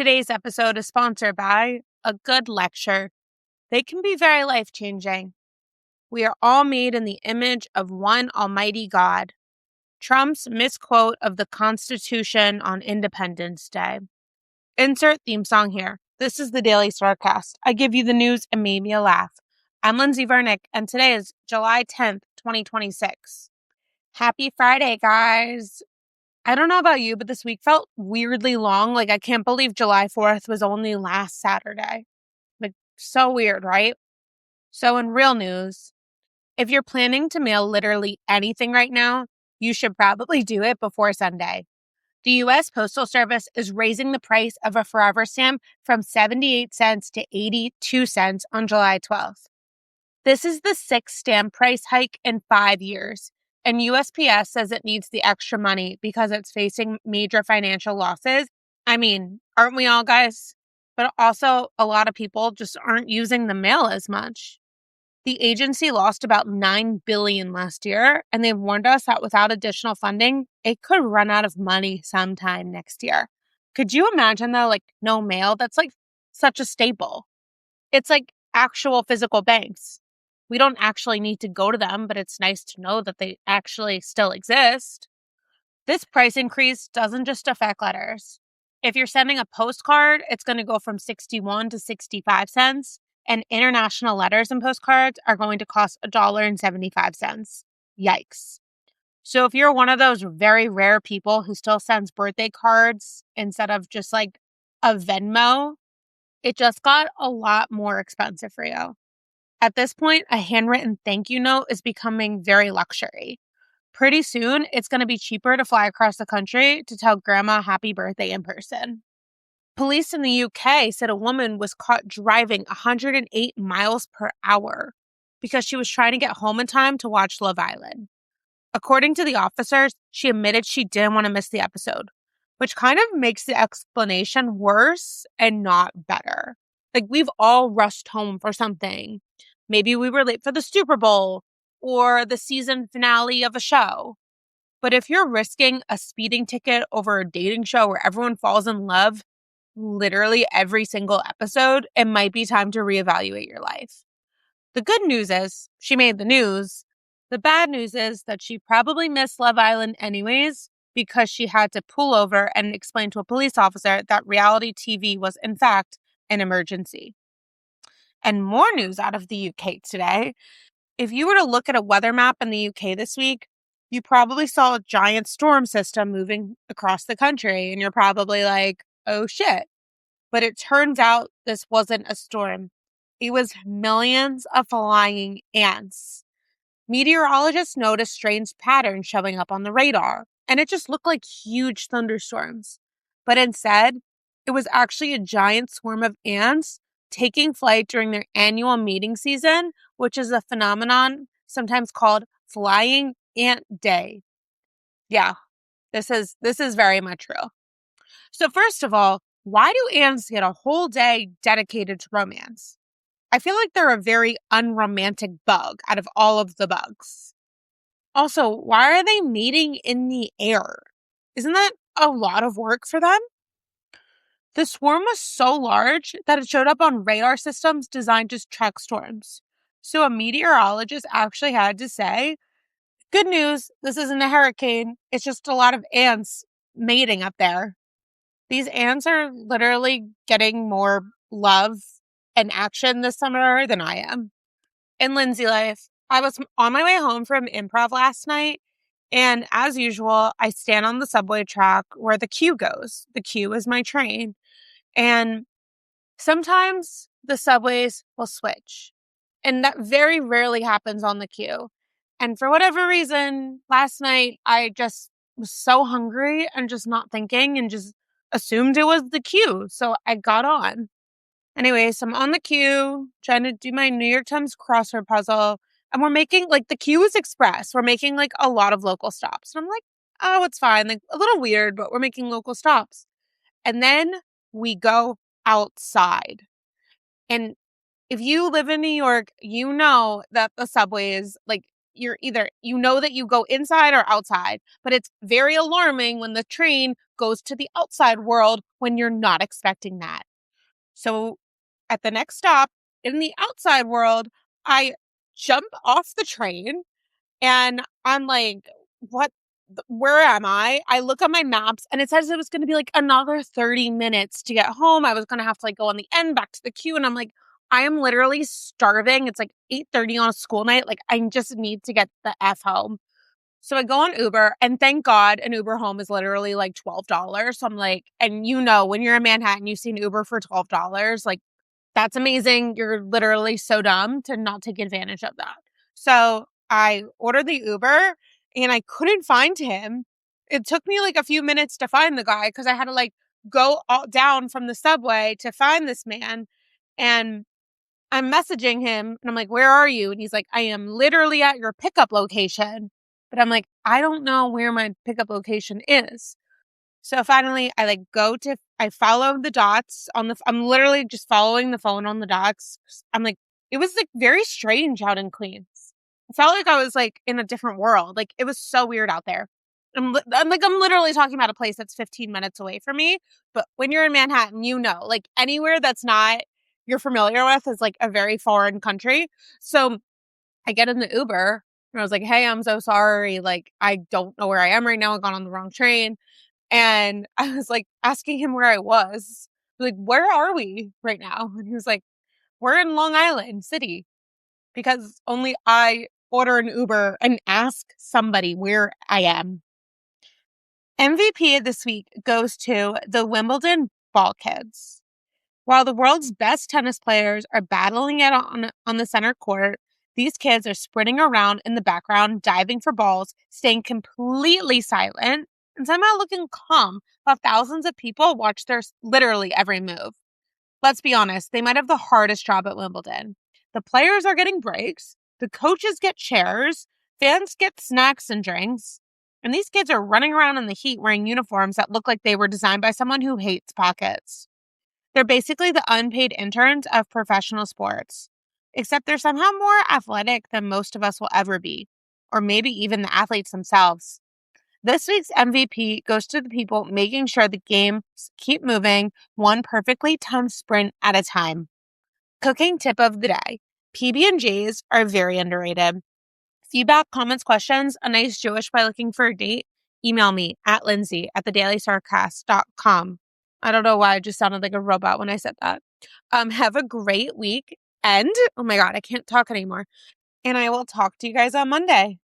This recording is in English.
Today's episode is sponsored by a good lecture. They can be very life-changing. We are all made in the image of one almighty God. Trump's misquote of the Constitution on Independence Day. Insert theme song here. This is the Daily Starcast. I give you the news and made me laugh. I'm Lindsay Vernick, and today is July 10th, 2026. Happy Friday, guys. I don't know about you, but this week felt weirdly long. I can't believe July 4th was only last Saturday. So weird, right? So in real news, if you're planning to mail literally anything right now, you should probably do it before Sunday. The U.S. Postal Service is raising the price of a forever stamp from 78 cents to 82 cents on July 12th. This is the sixth stamp price hike in 5 years. And USPS says it needs the extra money because it's facing major financial losses. I mean, aren't we all, guys? But also, a lot of people just aren't using the mail as much. The agency lost about $9 billion last year, and they've warned us that without additional funding, it could run out of money sometime next year. Could you imagine, though, no mail? That's such a staple. It's like actual physical banks. We don't actually need to go to them, but it's nice to know that they actually still exist. This price increase doesn't just affect letters. If you're sending a postcard, it's going to go from 61 to 65 cents, and international letters and postcards are going to cost $1.75. Yikes. So if you're one of those very rare people who still sends birthday cards instead of just a Venmo, it just got a lot more expensive for you. At this point, a handwritten thank you note is becoming very luxury. Pretty soon, it's going to be cheaper to fly across the country to tell grandma happy birthday in person. Police in the UK said a woman was caught driving 108 miles per hour because she was trying to get home in time to watch Love Island. According to the officers, she admitted she didn't want to miss the episode, which kind of makes the explanation worse and not better. We've all rushed home for something. Maybe we were late for the Super Bowl or the season finale of a show. But if you're risking a speeding ticket over a dating show where everyone falls in love literally every single episode, it might be time to reevaluate your life. The good news is she made the news. The bad news is that she probably missed Love Island anyways because she had to pull over and explain to a police officer that reality TV was, in fact, an emergency. And more news out of the UK today. If you were to look at a weather map in the UK this week, you probably saw a giant storm system moving across the country, and you're probably like, oh shit. But it turns out this wasn't a storm. It was millions of flying ants. Meteorologists noticed strange patterns showing up on the radar, and it just looked like huge thunderstorms. But instead, it was actually a giant swarm of ants taking flight during their annual mating season, which is a phenomenon sometimes called Flying Ant Day. Yeah, this is very much real. So first of all, why do ants get a whole day dedicated to romance? I feel like they're a very unromantic bug out of all of the bugs. Also, why are they mating in the air? Isn't that a lot of work for them? The swarm was so large that it showed up on radar systems designed to track storms. So a meteorologist actually had to say, good news, this isn't a hurricane. It's just a lot of ants mating up there. These ants are literally getting more love and action this summer than I am. In Lindsay life, I was on my way home from improv last night, and as usual, I stand on the subway track where the queue goes. The queue is my train. And sometimes the subways will switch, and that very rarely happens on the queue. And for whatever reason, last night I just was so hungry and just not thinking and just assumed it was the queue. So I got on. Anyways, so I'm on the queue trying to do my New York Times crossword puzzle. And we're making the queue is express. We're making a lot of local stops. And I'm like, oh, it's fine. A little weird, but we're making local stops. And then we go outside. And if you live in New York, you know that the subways, you're either, that you go inside or outside, but it's very alarming when the train goes to the outside world when you're not expecting that. So at the next stop in the outside world, I jump off the train and I'm like, what? Where am I? I look on my maps and it says it was going to be like another 30 minutes to get home. I was going to have to like go on the end back to the queue. And I'm like, I am literally starving. It's like 8:30 on a school night. Like, I just need to get the F home. So I go on Uber, and thank God an Uber home is literally like $12. So I'm like, and when you're in Manhattan, you see an Uber for $12, like, that's amazing. You're literally so dumb to not take advantage of that. So I ordered the Uber and I couldn't find him. It took me like a few minutes to find the guy because I had to like go all down from the subway to find this man. And I'm messaging him and I'm like, where are you? And he's like, I am literally at your pickup location. But I'm like, I don't know where my pickup location is. So finally, I follow the dots I'm literally just following the phone on the dots. I'm like, it was like very strange out in Queens. I felt like I was like in a different world. Like, it was so weird out there. I'm literally talking about a place that's 15 minutes away from me. But when you're in Manhattan, like anywhere that's not you're familiar with is like a very foreign country. So I get in the Uber and I was like, hey, I'm so sorry. Like, I don't know where I am right now. I got on the wrong train. And I was like asking him where I was. Like, where are we right now? And he was like, we're in Long Island City, because only I order an Uber and ask somebody where I am. MVP this week goes to the Wimbledon ball kids. While the world's best tennis players are battling it on the center court, these kids are sprinting around in the background, diving for balls, staying completely silent, and somehow looking calm while thousands of people watch their literally every move. Let's be honest, they might have the hardest job at Wimbledon. The players are getting breaks, the coaches get chairs, fans get snacks and drinks, and these kids are running around in the heat wearing uniforms that look like they were designed by someone who hates pockets. They're basically the unpaid interns of professional sports, except they're somehow more athletic than most of us will ever be, or maybe even the athletes themselves. This week's MVP goes to the people making sure the games keep moving one perfectly timed sprint at a time. Cooking tip of the day. PB&Js are very underrated. Feedback, comments, questions, a nice Jewish by looking for a date, email me at lindsay@thedailysarcast.com. I don't know why I just sounded like a robot when I said that. Have a great week. And, oh my God, I can't talk anymore. And I will talk to you guys on Monday.